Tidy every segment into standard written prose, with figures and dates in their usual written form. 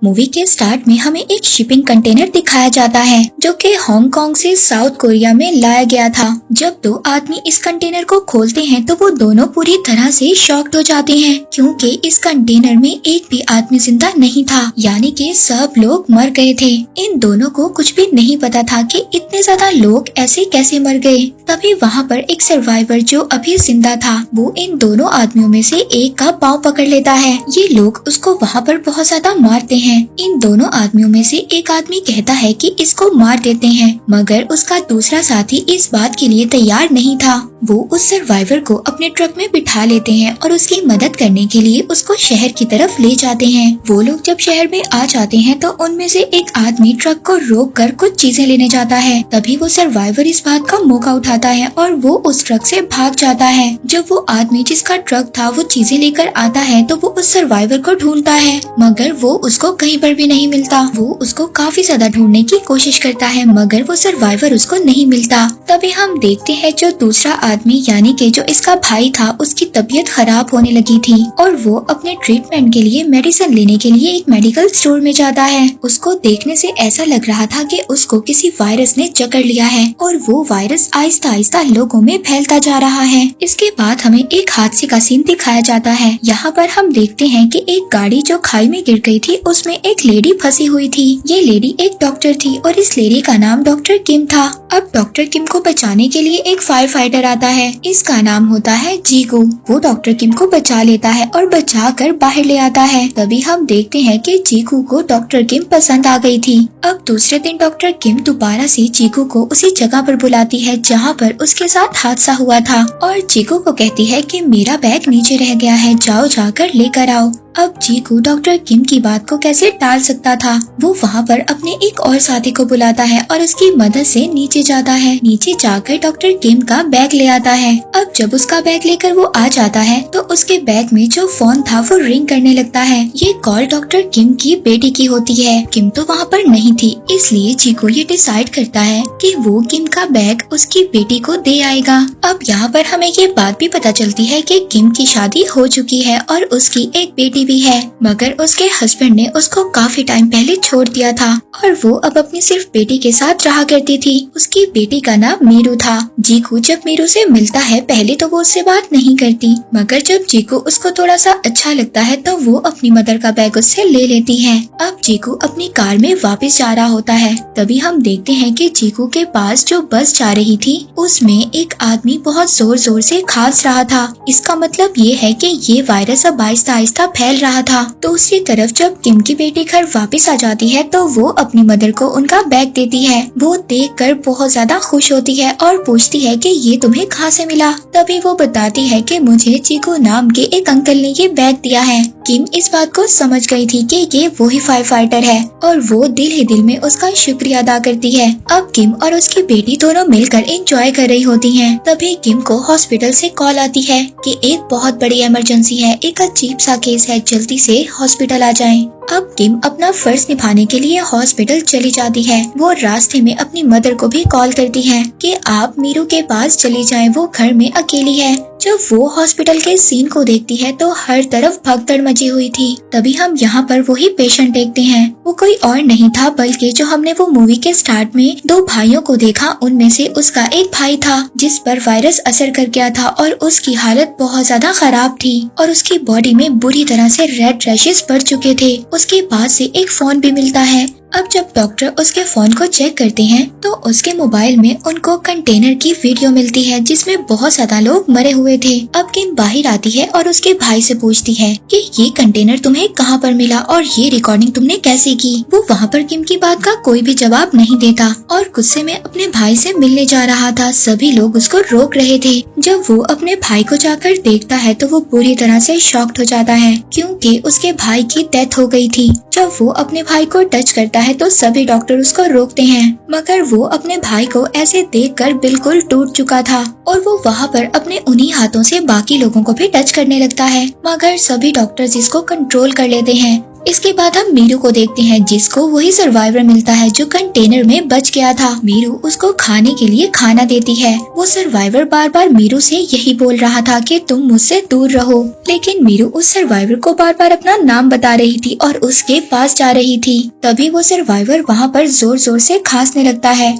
Movie के start में हमें एक शिपिंग कंटेनर दिखाया जाता है जो कि हांगकांग से साउथ कोरिया में लाया गया था। जब दो आदमी इस कंटेनर को खोलते हैं तो वो दोनों पूरी तरह से शॉक्ड हो जाते हैं क्योंकि इस कंटेनर में एक भी आदमी जिंदा नहीं था, यानी कि सब लोग मर गए थे। इन दोनों को कुछ भी नहीं पता था कि इतने ज्यादा लोग ऐसे कैसे मर गए। तभी वहाँ पर एक सर्वाइवर जो अभी जिंदा था वो इन दोनों आदमियों में से एक का पाँव पकड़ लेता है। ये लोग उसको वहाँ पर बहुत ज्यादा मारते हैं। इन दोनों आदमियों में से एक आदमी कहता है कि इसको मार देते हैं, मगर उसका दूसरा साथी इस बात के लिए तैयार नहीं था। वो उस सर्वाइवर को अपने ट्रक में बिठा लेते हैं और उसकी मदद करने के लिए उसको शहर की तरफ ले जाते हैं। वो लोग जब शहर में आ जाते हैं तो उनमें से एक आदमी ट्रक को रोक कर कुछ चीजें लेने जाता है। तभी वो सर्वाइवर इस बात का मौका उठाता है और वो उस ट्रक से भाग जाता है। जब वो आदमी जिसका ट्रक था वो चीजें लेकर आता है तो वो उस सर्वाइवर को ढूंढता है, मगर वो उसको कहीं पर भी नहीं मिलता। वो उसको काफी ज्यादा ढूंढने की कोशिश करता है मगर वो सर्वाइवर उसको नहीं मिलता। तभी हम देखते हैं जो दूसरा आदमी यानी कि जो इसका भाई था उसकी तबीयत खराब होने लगी थी और वो अपने ट्रीटमेंट के लिए मेडिसिन लेने के लिए एक मेडिकल स्टोर में जाता है। उसको देखने से ऐसा लग रहा था कि उसको किसी वायरस ने जकड़ लिया है और वो वायरस आहिस्ता आहिस्ता लोगों में फैलता जा रहा है। इसके बाद हमें एक हादसे का सीन दिखाया जाता है। यहाँ पर हम देखते हैं कि एक गाड़ी जो खाई में गिर गई थी उसमें एक लेडी फंसी हुई थी। ये लेडी एक डॉक्टर थी और इस लेडी का नाम डॉक्टर किम था। अब डॉक्टर किम को बचाने के लिए एक फायर फाइटर आता है। इसका नाम होता है जीगू। वो डॉक्टर किम को बचा लेता है और बचा कर बाहर ले आता है। तभी हम देखते हैं कि जीगू को डॉक्टर किम पसंद आ गई थी। अब दूसरे दिन डॉक्टर किम दोबारा से जीगू को उसी जगह पर बुलाती है जहाँ पर उसके साथ हादसा हुआ था और जीगू को कहती है कि मेरा बैग नीचे रह गया है, जाओ जाकर लेकर आओ। अब जीगू डॉक्टर किम की बात को कैसे टाल सकता था। वो वहाँ पर अपने एक और साथी को बुलाता है और उसकी मदद से नीचे जाता है। नीचे जाकर डॉक्टर किम का बैग ले आता है। अब जब उसका बैग लेकर वो आ जाता है तो उसके बैग में जो फोन था वो रिंग करने लगता है। ये कॉल डॉक्टर किम की बेटी की होती है। किम तो वहाँ पर नहीं थी, इसलिए जीगू ये डिसाइड करता है कि वो किम का बैग उसकी बेटी को दे आएगा। अब यहाँ पर हमें ये बात भी पता चलती है कि किम की शादी हो चुकी है और उसकी एक बेटी भी है, मगर उसके हस्बैंड ने उसको काफी टाइम पहले छोड़ दिया था और वो अब अपनी सिर्फ बेटी के साथ रहा करती थी। उसकी बेटी का नाम मीरू था। जीकू जब मीरू से मिलता है पहले तो वो उससे बात नहीं करती, मगर जब जीकू उसको थोड़ा सा अच्छा लगता है तो वो अपनी मदर का बैग उससे ले लेती है। अब जीकू अपनी कार में वापस जा रहा होता है। तभी हम देखते हैं कि जीकू के पास जो बस जा रही थी उसमें एक आदमी बहुत जोर जोर से खांस रहा था। इसका मतलब ये है कि ये वायरस अब आहिस्ता आहिस्ता फैल रहा था। दूसरी तरफ जब किम की बेटी घर वापस आ जाती है तो वो अपनी मदर को उनका बैग देती है। वो देखकर बहुत ज्यादा खुश होती है और पूछती है कि ये तुम्हें कहाँ से मिला। तभी वो बताती है कि मुझे जीकू नाम के एक अंकल ने ये बैग दिया है। किम इस बात को समझ गई थी कि ये वही फायर फाइटर है और वो दिल ही दिल में उसका शुक्रिया अदा करती है। अब किम और उसकी बेटी दोनों मिलकर एंजॉय कर रही होती हैं। तभी किम को हॉस्पिटल से कॉल आती है कि एक बहुत बड़ी इमरजेंसी है, एक अजीब सा केस है, जल्दी से हॉस्पिटल आ जाएं। अब किम अपना फर्ज निभाने के लिए हॉस्पिटल चली जाती है। वो रास्ते में अपनी मदर को भी कॉल करती है कि आप मीरू के पास चली जाएं, वो घर में अकेली है। जब वो हॉस्पिटल के सीन को देखती है तो हर तरफ भगदड़ मची हुई थी। तभी हम यहाँ पर वही पेशेंट देखते हैं। वो कोई और नहीं था बल्कि जो हमने वो मूवी के स्टार्ट में दो भाइयों को देखा उनमें से उसका एक भाई था जिस पर वायरस असर कर गया था और उसकी हालत बहुत ज्यादा खराब थी और उसकी बॉडी में बुरी तरह से रेड रैशेस पड़ चुके थे। उसके बाद से एक फोन भी मिलता है। अब जब डॉक्टर उसके फोन को चेक करते हैं तो उसके मोबाइल में उनको कंटेनर की वीडियो मिलती है जिसमें बहुत ज्यादा लोग मरे हुए थे। अब किम बाहर आती है और उसके भाई से पूछती है कि ये कंटेनर तुम्हें कहाँ पर मिला और ये रिकॉर्डिंग तुमने कैसे की। वो वहाँ पर किम की बात का कोई भी जवाब नहीं देता और गुस्से में अपने भाई से मिलने जा रहा था। सभी लोग उसको रोक रहे थे। जब वो अपने भाई को जाकर देखता है तो वो पूरी तरह से शॉक्ड हो जाता है क्योंकि उसके भाई की डेथ हो गई थी। जब वो अपने भाई को टच करता है तो सभी डॉक्टर उसको रोकते हैं, मगर वो अपने भाई को ऐसे देखकर बिल्कुल टूट चुका था और वो वहाँ पर अपने उन्हीं हाथों से बाकी लोगों को भी टच करने लगता है, मगर सभी डॉक्टर्स इसको कंट्रोल कर लेते हैं। इसके बाद हम मीरू को देखते हैं जिसको वही सर्वाइवर मिलता है जो कंटेनर में बच गया था। मीरू उसको खाने के लिए खाना देती है। वो सर्वाइवर बार बार मीरू से यही बोल रहा था कि तुम मुझसे दूर रहो, लेकिन मीरू उस सर्वाइवर को बार बार अपना नाम बता रही थी और उसके पास जा रही थी। तभी वो सर्वाइवर वहाँ पर जोर जोर से खांसने लगता है।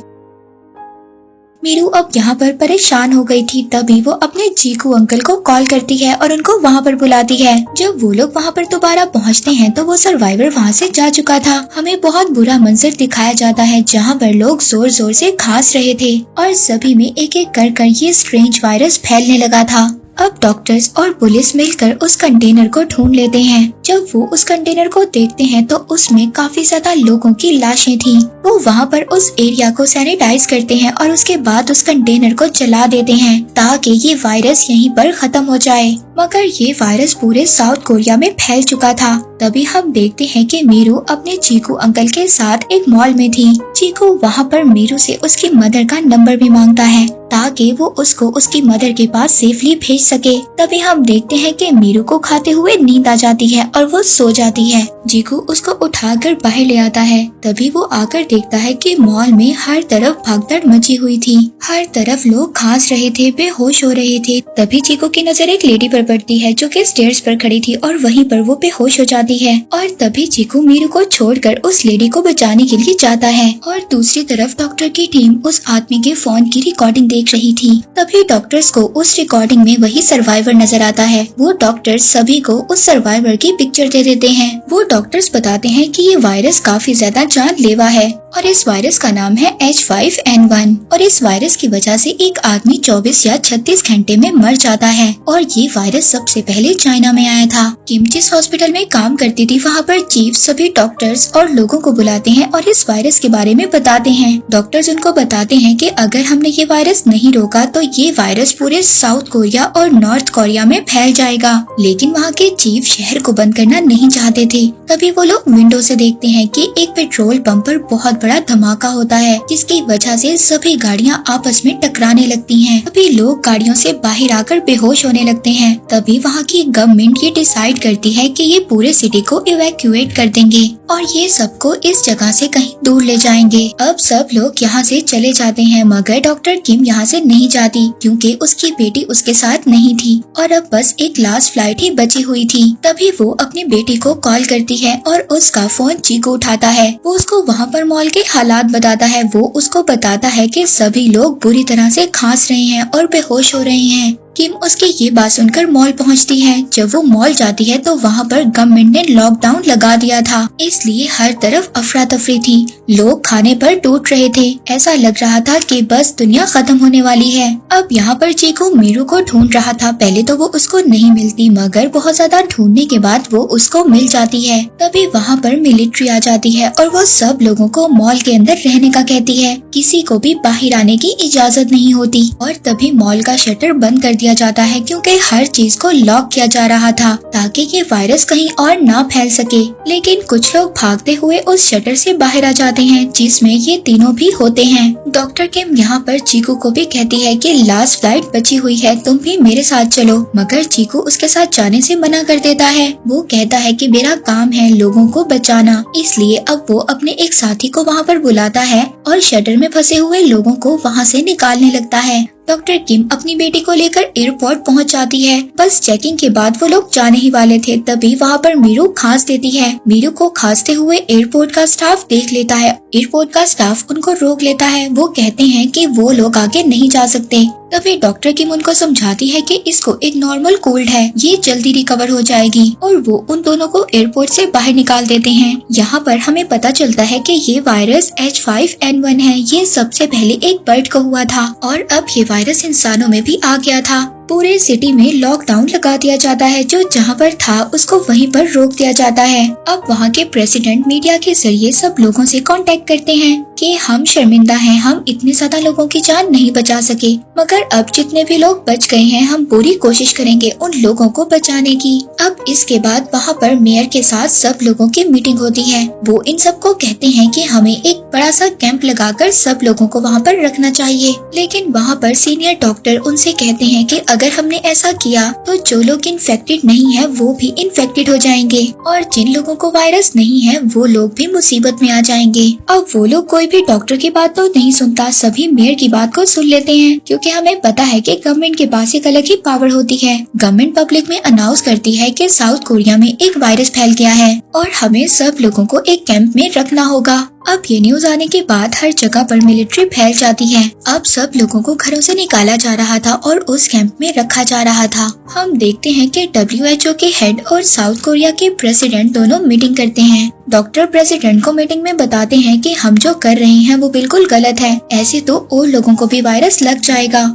मीरू अब यहाँ पर परेशान हो गई थी। तभी वो अपने चीकू अंकल को कॉल करती है और उनको वहाँ पर बुलाती है। जब वो लोग वहाँ पर दोबारा पहुँचते हैं तो वो सर्वाइवर वहाँ से जा चुका था। हमें बहुत बुरा मंजर दिखाया जाता है जहाँ पर लोग जोर जोर से खांस रहे थे और सभी में एक एक कर ये स्ट्रेंज वायरस फैलने लगा था। अब डॉक्टर्स और पुलिस मिलकर उस कंटेनर को ढूंढ लेते हैं। जब वो उस कंटेनर को देखते हैं तो उसमें काफी ज्यादा लोगों की लाशें थी। वो वहाँ पर उस एरिया को सैनिटाइज करते हैं और उसके बाद उस कंटेनर को जला देते हैं ताकि ये वायरस यहीं पर खत्म हो जाए। मगर ये वायरस पूरे साउथ कोरिया में फैल चुका था। तभी हम देखते हैं कि मीरू अपने चीकू अंकल के साथ एक मॉल में थी। चीकू वहाँ पर मीरू से उसकी मदर का नंबर भी मांगता है ताकि वो उसको उसकी मदर के पास सेफली भेज सके। तभी हम देखते हैं कि मीरू को खाते हुए नींद आ जाती है और वो सो जाती है। चीकू उसको उठाकर बाहर ले आता है। तभी वो आकर देखता है कि मॉल में हर तरफ भगदड़ मची हुई थी। हर तरफ लोग खांस रहे थे, बेहोश हो रहे थे। तभी चीकू की नजर एक लेडी पर पड़ती है जो कि स्टेयर्स पर खड़ी थी और वहीं पर वो बेहोश हो जाती है। और तभी चीकू मीरू को छोड़कर उस लेडी को बचाने के लिए जाता है। और दूसरी तरफ डॉक्टर की टीम उस आदमी के फोन की रिकॉर्डिंग देख रही थी। तभी डॉक्टर्स को उस रिकॉर्डिंग में वही सर्वाइवर नजर आता है। वो डॉक्टर्स सभी को उस सर्वाइवर की पिक्चर दे देते हैं। वो डॉक्टर्स बताते हैं कि ये वायरस काफी ज्यादा जानलेवा है और इस वायरस का नाम है H5N1 और इस वायरस की वजह से एक आदमी 24 या 36 घंटे में मर जाता है। और ये वायरस सबसे पहले चाइना में आया था। किम जिस हॉस्पिटल में काम करती थी वहाँ पर चीफ सभी डॉक्टर्स और लोगों को बुलाते हैं और इस वायरस के बारे में बताते हैं। डॉक्टर्स उनको बताते हैं कि अगर हमने ये वायरस नहीं रोका तो ये वायरस पूरे साउथ कोरिया और नॉर्थ कोरिया में फैल जाएगा। लेकिन वहाँ के चीफ शहर को बंद करना नहीं चाहते थे। तभी वो लोग विंडो से देखते हैं कि एक पेट्रोल पंप पर बहुत बड़ा धमाका होता है जिसकी वजह से सभी गाड़ियां आपस में टकराने लगती हैं। तभी लोग गाड़ियों से बाहर आकर बेहोश होने लगते हैं। तभी वहाँ की गवर्नमेंट ये डिसाइड करती है कि ये पूरे सिटी को इवैक्यूएट कर देंगे और ये सबको इस जगह से कहीं दूर ले जाएंगे। अब सब लोग यहाँ से चले जाते हैं मगर डॉक्टर किम यहाँ से नहीं जाती क्योंकि उसकी बेटी उसके साथ नहीं थी और अब बस एक लास्ट फ्लाइट ही बची हुई थी। तभी वो अपनी बेटी को कॉल करती है और उसका फोन चीकू उठाता है। वो उसको वहाँ पर मॉल के हालात बताता है। वो उसको बताता है कि सभी लोग बुरी तरह से खांस रहे हैं और बेहोश हो रहे हैं। किम उसकी ये बात सुनकर मॉल पहुंचती है। जब वो मॉल जाती है तो वहाँ पर गवर्नमेंट ने लॉकडाउन लगा दिया था, इसलिए हर तरफ अफरा तफरी थी। लोग खाने पर टूट रहे थे। ऐसा लग रहा था कि बस दुनिया खत्म होने वाली है। अब यहाँ पर चीकू मीरू को ढूंढ रहा था। पहले तो वो उसको नहीं मिलती मगर बहुत ज्यादा ढूंढने के बाद वो उसको मिल जाती है। तभी वहाँ पर मिलिट्री आ जाती है और वो सब लोगों को मॉल के अंदर रहने का कहती है। किसी को भी बाहर आने की इजाजत नहीं होती। और तभी मॉल का शटर बंद कर दिया जाता है क्योंकि हर चीज को लॉक किया जा रहा था ताकि ये वायरस कहीं और ना फैल सके। लेकिन कुछ लोग भागते हुए उस शटर से बाहर आ जाते हैं जिसमें ये तीनों भी होते हैं। डॉक्टर किम यहाँ पर चीकू को भी कहती है कि लास्ट फ्लाइट बची हुई है, तुम भी मेरे साथ चलो। मगर चीकू उसके साथ जाने से मना कर देता है। वो कहता है कि मेरा काम है लोगों को बचाना, इसलिए अब वो अपने एक साथी को वहाँ पर बुलाता है और शटर में फंसे हुए लोगों को वहाँ से निकालने लगता है। डॉक्टर किम अपनी बेटी को लेकर एयरपोर्ट पहुंच जाती है। बस चेकिंग के बाद वो लोग जाने ही वाले थे। तभी वहाँ पर मीरू खांस देती है। मीरू को खांसते हुए एयरपोर्ट का स्टाफ देख लेता है। एयरपोर्ट का स्टाफ उनको रोक लेता है। वो कहते हैं कि वो लोग आगे नहीं जा सकते। तभी डॉक्टर किम उनको समझाती है कि इसको एक नॉर्मल कोल्ड है, ये जल्दी रिकवर हो जाएगी और वो उन दोनों को एयरपोर्ट से बाहर निकाल देते हैं। यहाँ पर हमें पता चलता है कि ये वायरस H5N1 है। ये सबसे पहले एक बर्ड को हुआ था और अब ये वायरस इंसानों में भी आ गया था। पूरे सिटी में लॉकडाउन लगा दिया जाता है। जो जहाँ पर था उसको वहीं पर रोक दिया जाता है। अब वहाँ के प्रेसिडेंट मीडिया के जरिए सब लोगों से कांटेक्ट करते हैं कि हम शर्मिंदा हैं, हम इतने ज्यादा लोगों की जान नहीं बचा सके, मगर अब जितने भी लोग बच गए हैं हम पूरी कोशिश करेंगे उन लोगों को बचाने की। अब इसके बाद वहाँ पर मेयर के साथ सब लोगों की मीटिंग होती है। वो इन सबको कहते हैं कि हमें एक बड़ा सा कैंप लगाकर सब लोगों को वहाँ पर रखना चाहिए। लेकिन वहाँ पर सीनियर डॉक्टर उनसे कहते हैं कि अगर हमने ऐसा किया तो जो लोग इन्फेक्टेड नहीं है वो भी इन्फेक्टेड हो जाएंगे और जिन लोगों को वायरस नहीं है वो लोग भी मुसीबत में आ जाएंगे। अब वो लोग कोई भी डॉक्टर की बात तो नहीं सुनता, सभी मेयर की बात को सुन लेते हैं क्योंकि हमें पता है कि गवर्नमेंट के पास एक अलग ही पावर होती है। गवर्नमेंट पब्लिक में अनाउंस करती है कि साउथ कोरिया में एक वायरस फैल गया है और हमें सब लोगों को एक कैंप में रखना होगा। अब ये न्यूज आने के बाद हर जगह पर मिलिट्री फैल जाती है। अब सब लोगों को घरों से निकाला जा रहा था और उस कैंप में रखा जा रहा था। हम देखते हैं कि WHO के हेड और साउथ कोरिया के प्रेसिडेंट दोनों मीटिंग करते हैं। डॉक्टर प्रेसिडेंट को मीटिंग में बताते हैं कि हम जो कर रहे हैं वो बिल्कुल गलत है, ऐसे तो और लोगों को भी वायरस लग जाएगा।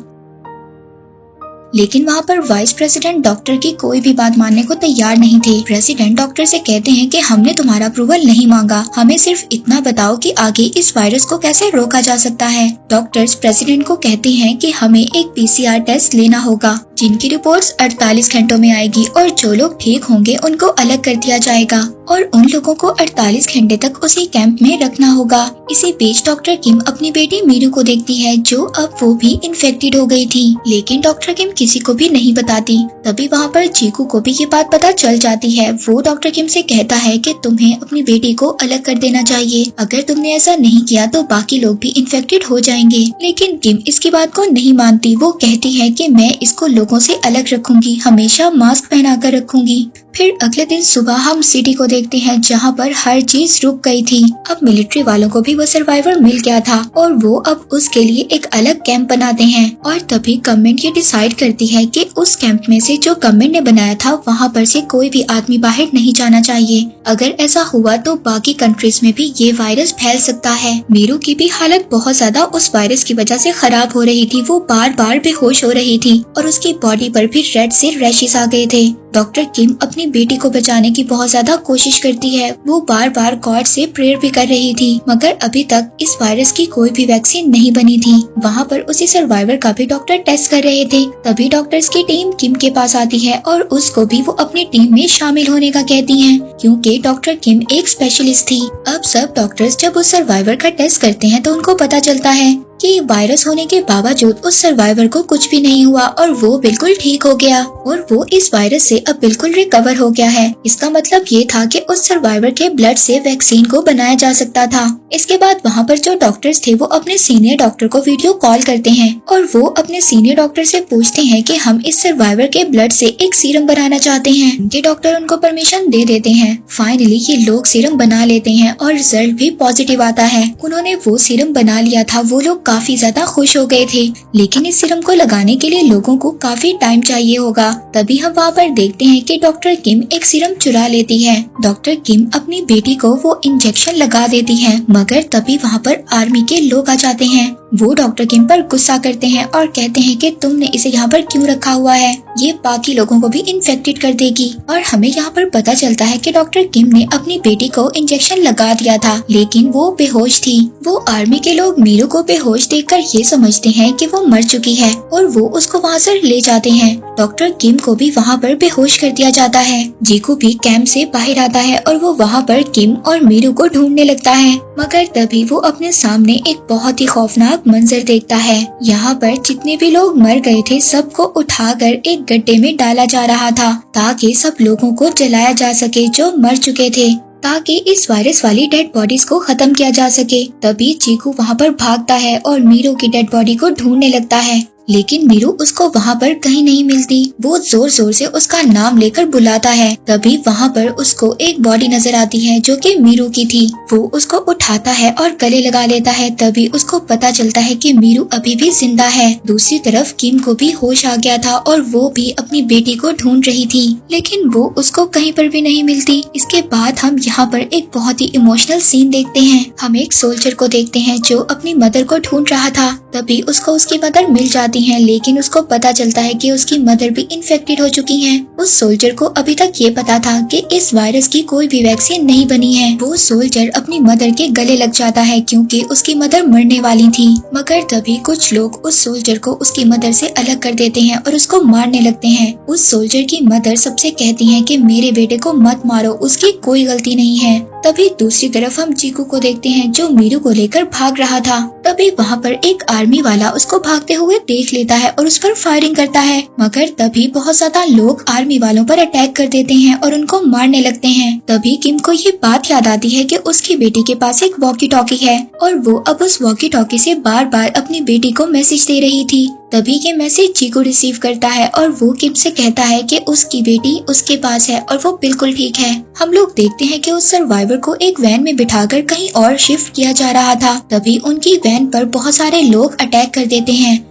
लेकिन वहाँ पर वाइस प्रेसिडेंट डॉक्टर की कोई भी बात मानने को तैयार नहीं थे। प्रेसिडेंट डॉक्टर से कहते हैं कि हमने तुम्हारा अप्रूवल नहीं मांगा, हमें सिर्फ इतना बताओ कि आगे इस वायरस को कैसे रोका जा सकता है। डॉक्टर्स प्रेसिडेंट को कहते हैं कि हमें एक PCR टेस्ट लेना होगा जिनकी रिपोर्ट्स 48 घंटों में आएगी और जो लोग ठीक होंगे उनको अलग कर दिया जाएगा और उन लोगों को 48 घंटे तक उसी कैंप में रखना होगा। इसी बीच डॉक्टर किम अपनी बेटी मीरू को देखती है जो अब वो भी इन्फेक्टेड हो गई थी, लेकिन डॉक्टर किम किसी को भी नहीं बताती। तभी वहाँ पर जीकू को भी ये बात पता चल जाती है। वो डॉक्टर किम से कहता है कि तुम्हें अपनी बेटी को अलग कर देना चाहिए, अगर तुमने ऐसा नहीं किया तो बाकी लोग भी इन्फेक्टेड हो जाएंगे। लेकिन किम इसकी बात को नहीं मानती। वो कहती है कि मैं इसको लोगों से अलग रखूंगी, हमेशा मास्क पहना कर रखूंगी। फिर अगले दिन सुबह हम सिटी को देखते हैं जहाँ पर हर चीज रुक गई थी। अब मिलिट्री वालों को भी वो सर्वाइवर मिल गया था और वो अब उसके लिए एक अलग कैंप बनाते हैं और तभी गवर्नमेंट ये डिसाइड करती है कि उस कैंप में से जो गवर्नमेंट ने बनाया था वहाँ पर से कोई भी आदमी बाहर नहीं जाना चाहिए। अगर ऐसा हुआ तो बाकी कंट्रीज में भी ये वायरस फैल सकता है। मीरू की भी हालत बहुत ज्यादा उस वायरस की वजह से खराब हो रही थी। वो बार बार बेहोश हो रही थी और उसकी बॉडी पर भी रेड से रैशेस आ गए थे। डॉक्टर किम अपनी बेटी को बचाने की बहुत ज्यादा कोशिश करती है। वो बार बार गॉड से प्रेयर भी कर रही थी, मगर अभी तक इस वायरस की कोई भी वैक्सीन नहीं बनी थी। वहाँ पर उसी सर्वाइवर का भी डॉक्टर टेस्ट कर रहे थे। तभी डॉक्टर्स की टीम किम के पास आती है और उसको भी वो अपनी टीम में शामिल होने का कहती हैं, क्योंकि डॉक्टर किम एक स्पेशलिस्ट थी। अब सब डॉक्टर्स जब उस सर्वाइवर का टेस्ट करते हैं तो उनको पता चलता है कि वायरस होने के बावजूद उस सर्वाइवर को कुछ भी नहीं हुआ और वो बिल्कुल ठीक हो गया और वो इस वायरस से अब बिल्कुल रिकवर हो गया है। इसका मतलब ये था कि उस सर्वाइवर के ब्लड से वैक्सीन को बनाया जा सकता था। इसके बाद वहाँ पर जो डॉक्टर्स थे वो अपने सीनियर डॉक्टर को वीडियो कॉल करते हैं और वो अपने सीनियर डॉक्टर से पूछते हैं कि हम इस सर्वाइवर के ब्लड से एक सीरम बनाना चाहते हैं। उनके डॉक्टर उनको परमिशन दे देते हैं। फाइनली ये लोग सीरम बना लेते हैं और रिजल्ट भी पॉजिटिव आता है। उन्होंने वो सीरम बना लिया था। वो लोग काफी ज्यादा खुश हो गए थे, लेकिन इस सीरम को लगाने के लिए लोगों को काफी टाइम चाहिए होगा। तभी हम वहाँ पर देखते हैं कि डॉक्टर किम एक सीरम चुरा लेती है। डॉक्टर किम अपनी बेटी को वो इंजेक्शन लगा देती है, मगर तभी वहाँ पर आर्मी के लोग आ जाते हैं। वो डॉक्टर किम पर गुस्सा करते हैं और कहते हैं कि तुमने इसे यहाँ पर क्यों रखा हुआ है, ये बाकी लोगों को भी इन्फेक्टेड कर देगी। और हमें यहाँ पर पता चलता है कि डॉक्टर किम ने अपनी बेटी को इंजेक्शन लगा दिया था, लेकिन वो बेहोश थी। वो आर्मी के लोग मीरू को बेहोश देखकर ये समझते हैं कि वो मर चुकी है और वो उसको वहाँ से ले जाते हैं। डॉक्टर किम को भी वहाँ पर बेहोश कर दिया जाता है। जीकू भी कैंप से बाहर आता है और वो वहाँ पर किम और मीरू को ढूंढने लगता है, मगर तभी वो अपने सामने एक बहुत ही खौफनाक मंजर देखता है। यहाँ पर जितने भी लोग मर गए थे सबको उठाकर एक गड्ढे में डाला जा रहा था ताकि सब लोगों को जलाया जा सके जो मर चुके थे, ताकि इस वायरस वाली डेड बॉडीज को खत्म किया जा सके। तभी चीकू वहाँ पर भागता है और मीरू की डेड बॉडी को ढूंढने लगता है, लेकिन मीरू उसको वहाँ पर कहीं नहीं मिलती। वो जोर जोर से उसका नाम लेकर बुलाता है। तभी वहाँ पर उसको एक बॉडी नजर आती है जो कि मीरू की थी। वो उसको उठाता है और गले लगा लेता है। तभी उसको पता चलता है कि मीरू अभी भी जिंदा है। दूसरी तरफ किम को भी होश आ गया था और वो भी अपनी बेटी को ढूंढ रही थी, लेकिन वो उसको कहीं पर भी नहीं मिलती। इसके बाद हम यहाँ पर एक बहुत ही इमोशनल सीन देखते हैं। हम एक सोल्जर को देखते हैं जो अपनी मदर को ढूंढ रहा था। तभी उसको उसकी मदर मिल जाती है, लेकिन उसको पता चलता है कि उसकी मदर भी इन्फेक्टेड हो चुकी हैं। उस सोल्जर को अभी तक ये पता था कि इस वायरस की कोई भी वैक्सीन नहीं बनी है। वो सोल्जर अपनी मदर के गले लग जाता है क्योंकि उसकी मदर मरने वाली थी, मगर तभी कुछ लोग उस सोल्जर को उसकी मदर से अलग कर देते हैं और उसको मारने लगते हैं। उस सोल्जर की मदर सबसे कहती है कि मेरे बेटे को मत मारो, उसकी कोई गलती नहीं है। तभी दूसरी तरफ हम चीकू को देखते हैं जो मीरू को लेकर भाग रहा था। तभी वहाँ पर एक आर्मी वाला उसको भागते हुए देख लेता है और उस पर फायरिंग करता है, मगर तभी बहुत ज्यादा लोग आर्मी वालों पर अटैक कर देते हैं और उनको मारने लगते हैं। तभी किम को ये बात याद आती है कि उसकी बेटी के पास एक वॉकी टॉकी है और वो अब उस वॉकी टॉकी से बार बार अपनी बेटी को मैसेज दे रही थी। तभी ये मैसेज चीकू रिसीव करता है और वो किम से कहता है कि उसकी बेटी उसके पास है और वो बिल्कुल ठीक है। हम लोग देखते हैं कि उस सर्वाइवर को एक वैन में बिठाकर कहीं और शिफ्ट किया जा रहा था। तभी उनकी वैन पर बहुत सारे लोग अटैक कर देते हैं।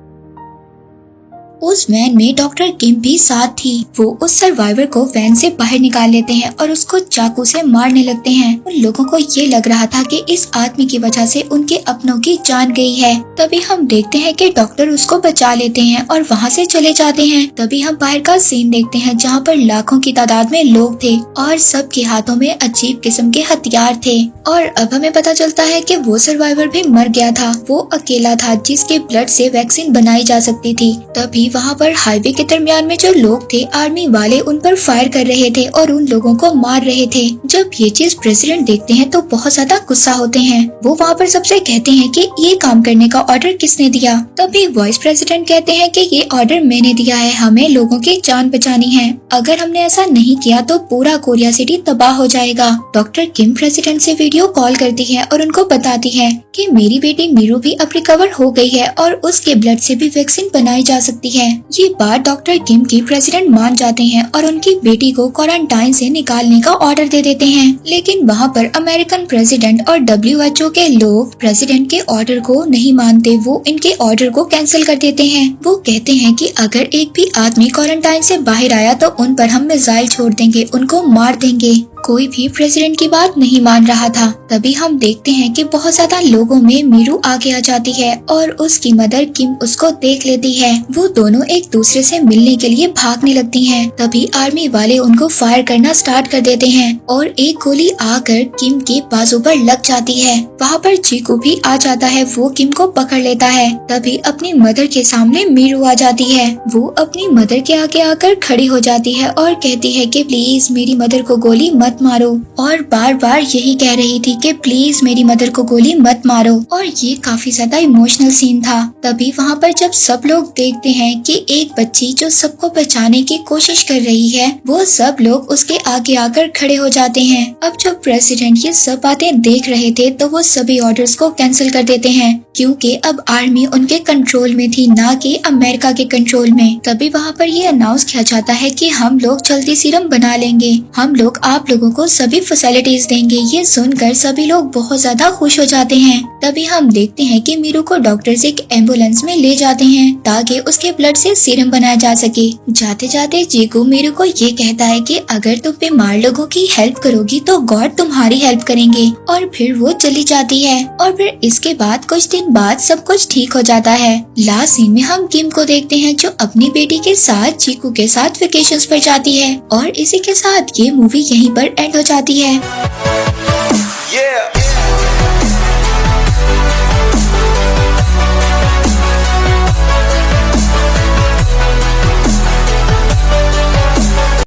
उस वैन में डॉक्टर किम भी साथ थी। वो उस सर्वाइवर को वैन से बाहर निकाल लेते हैं और उसको चाकू से मारने लगते हैं। उन लोगों को ये लग रहा था कि इस आदमी की वजह से उनके अपनों की जान गई है। तभी हम देखते हैं कि डॉक्टर उसको बचा लेते हैं और वहाँ से चले जाते हैं। तभी हम बाहर का सीन देखते हैं जहाँ पर लाखों की तादाद में लोग थे और सबके हाथों में अजीब किस्म के हथियार थे। और अब हमें पता चलता है कि वो सर्वाइवर भी मर गया था। वो अकेला था जिसके ब्लड से वैक्सीन बनाई जा सकती थी। तभी वहाँ पर हाईवे के दरमियान में जो लोग थे, आर्मी वाले उन पर फायर कर रहे थे और उन लोगों को मार रहे थे। जब ये चीज प्रेसिडेंट देखते हैं तो बहुत ज्यादा गुस्सा होते हैं। वो वहाँ पर सबसे कहते हैं कि ये काम करने का ऑर्डर किसने दिया। तभी वाइस प्रेसिडेंट कहते हैं कि ये ऑर्डर मैंने दिया है, हमें लोगों की जान बचानी है। अगर हमने ऐसा नहीं किया तो पूरा कोरिया सिटी तबाह हो जाएगा। डॉक्टर किम प्रेसिडेंट से वीडियो कॉल करती है और उनको बताती है कि मेरी बेटी मीरू भी अब रिकवर हो गई है और उसके ब्लड से भी वैक्सीन बनाई जा सकती है। ये बात डॉक्टर किम की प्रेसिडेंट मान जाते हैं और उनकी बेटी को क्वारंटाइन से निकालने का ऑर्डर दे देते हैं। लेकिन वहाँ पर अमेरिकन प्रेसिडेंट और WHO के लोग प्रेसिडेंट के ऑर्डर को नहीं मानते। वो इनके ऑर्डर को कैंसिल कर देते हैं। वो कहते हैं कि अगर एक भी आदमी क्वारंटाइन से बाहर आया तो उन पर हम मिसाइल छोड़ देंगे, उनको मार देंगे। कोई भी प्रेसिडेंट की बात नहीं मान रहा था। तभी हम देखते हैं कि बहुत ज्यादा लोगों में मीरू आगे आ जाती है और उसकी मदर किम उसको देख लेती है। वो दोनों एक दूसरे से मिलने के लिए भागने लगती हैं। तभी आर्मी वाले उनको फायर करना स्टार्ट कर देते हैं और एक गोली आकर किम के बाजू पर लग जाती है। वहाँ पर चीकू भी आ जाता है। वो किम को पकड़ लेता है। तभी अपनी मदर के सामने मीरू आ जाती है। वो अपनी मदर के आगे आकर खड़ी हो जाती है और कहती है कि प्लीज मेरी मदर को गोली मत मारो, और बार बार यही कह रही थी कि प्लीज मेरी मदर को गोली मत मारो। और ये काफी ज्यादा इमोशनल सीन था। तभी वहाँ पर जब सब लोग देखते हैं कि एक बच्ची जो सबको बचाने की कोशिश कर रही है, वो सब लोग उसके आगे आकर खड़े हो जाते हैं। अब जब प्रेसिडेंट ये सब बातें देख रहे थे तो वो सभी ऑर्डर्स को कैंसिल कर देते हैं, क्योंकि अब आर्मी उनके कंट्रोल में थी, ना कि अमेरिका के कंट्रोल में। तभी वहाँ पर ये अनाउंस किया जाता है कि हम लोग जल्दी सीरम बना लेंगे, हम लोग आप लोगों को सभी फैसिलिटीज देंगे। ये सुनकर सभी लोग बहुत ज्यादा खुश हो जाते हैं। तभी हम देखते हैं कि मीरू को डॉक्टर्स एक एम्बुलेंस में ले जाते हैं ताकि उसके ब्लड से सीरम बनाया जा सके। जाते जाते जीगू मीरू को ये कहता है कि अगर तुम बीमार लोगों की हेल्प करोगी तो गॉड तुम्हारी हेल्प करेंगे। और फिर वो चली जाती है और फिर इसके बाद कुछ दिन बाद सब कुछ ठीक हो जाता है। लास्ट सीन में हम किम को देखते हैं जो अपनी बेटी के साथ चीकू के साथ वेकेशंस पर जाती है। और इसी के साथ ये मूवी यहीं पर एंड हो जाती है।